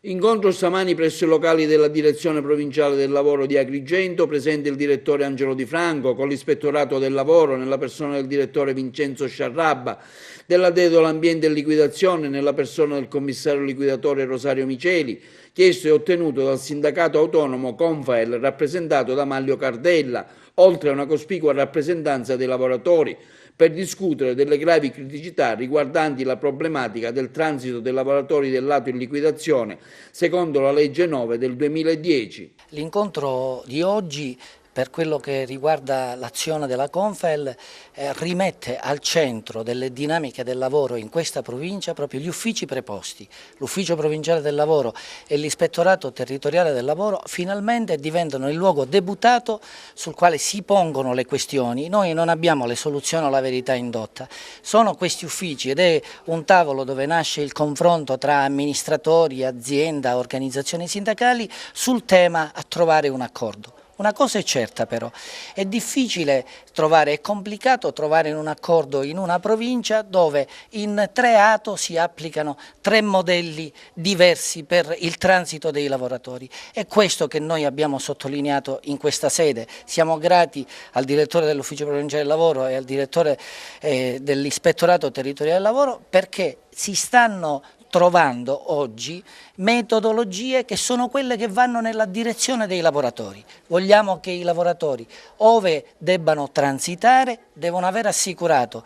Incontro stamani presso i locali della Direzione Provinciale del Lavoro di Agrigento, presente il direttore Angelo Di Franco, con l'Ispettorato del Lavoro, nella persona del direttore Vincenzo Sciarrabba, della Dedola Ambiente e Liquidazione, nella persona del commissario liquidatore Rosario Miceli, chiesto e ottenuto dal sindacato autonomo Confael, rappresentato da Maglio Cardella, oltre a una cospicua rappresentanza dei lavoratori, per discutere delle gravi criticità riguardanti la problematica del transito dei lavoratori del lato in liquidazione, secondo la legge 9 del 2010. L'incontro di oggi, per quello che riguarda l'azione della Confael, rimette al centro delle dinamiche del lavoro in questa provincia proprio gli uffici preposti. L'ufficio provinciale del lavoro e l'ispettorato territoriale del lavoro finalmente diventano il luogo deputato sul quale si pongono le questioni. Noi non abbiamo le soluzioni o la verità indotta, sono questi uffici ed è un tavolo dove nasce il confronto tra amministratori, azienda, organizzazioni sindacali sul tema a trovare un accordo. Una cosa è certa però, è difficile trovare, è complicato trovare un accordo in una provincia dove in 3 ATO si applicano 3 modelli diversi per il transito dei lavoratori. È questo che noi abbiamo sottolineato in questa sede. Siamo grati al direttore dell'Ufficio Provinciale del Lavoro e al direttore dell'Ispettorato Territoriale del Lavoro perché si stanno trovando oggi metodologie che sono quelle che vanno nella direzione dei lavoratori. Vogliamo che i lavoratori, ove debbano transitare, devono aver assicurato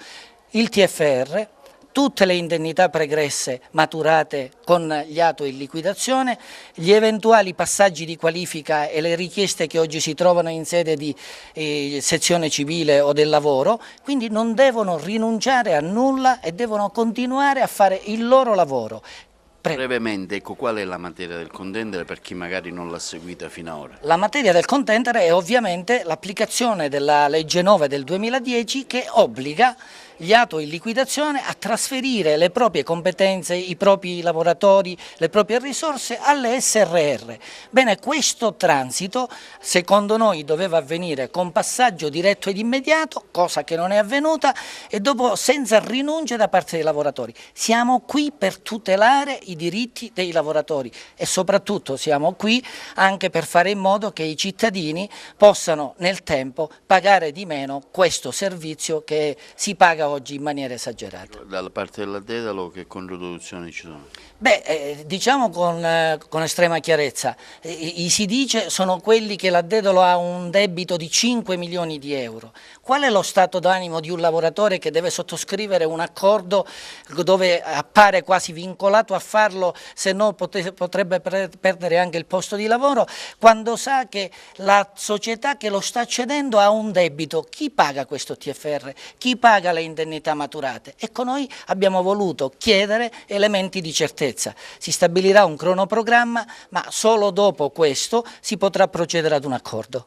il TFR, tutte le indennità pregresse maturate con gli ATO in liquidazione, gli eventuali passaggi di qualifica e le richieste che oggi si trovano in sede di sezione civile o del lavoro, quindi non devono rinunciare a nulla e devono continuare a fare il loro lavoro. Brevemente, ecco, qual è la materia del contendere per chi magari non l'ha seguita fino ad ora? La materia del contendere è ovviamente l'applicazione della legge 9 del 2010 che obbliga gli ATO in liquidazione a trasferire le proprie competenze, i propri lavoratori, le proprie risorse alle SRR. Bene, questo transito secondo noi doveva avvenire con passaggio diretto ed immediato, cosa che non è avvenuta, e dopo senza rinunce da parte dei lavoratori. Siamo qui per tutelare i diritti dei lavoratori e soprattutto siamo qui anche per fare in modo che i cittadini possano nel tempo pagare di meno questo servizio che si paga oggi in maniera esagerata. Dalla parte della Dedalo che controdeduzioni ci sono? Beh, diciamo con estrema chiarezza, i si dice sono quelli che la Dedalo ha un debito di 5 milioni di euro. Qual è lo stato d'animo di un lavoratore che deve sottoscrivere un accordo dove appare quasi vincolato a farlo, se no potrebbe perdere anche il posto di lavoro, quando sa che la società che lo sta cedendo ha un debito? Chi paga questo TFR? Chi paga le indennità maturate? Ecco, noi abbiamo voluto chiedere elementi di certezza. Si stabilirà un cronoprogramma, ma solo dopo questo si potrà procedere ad un accordo.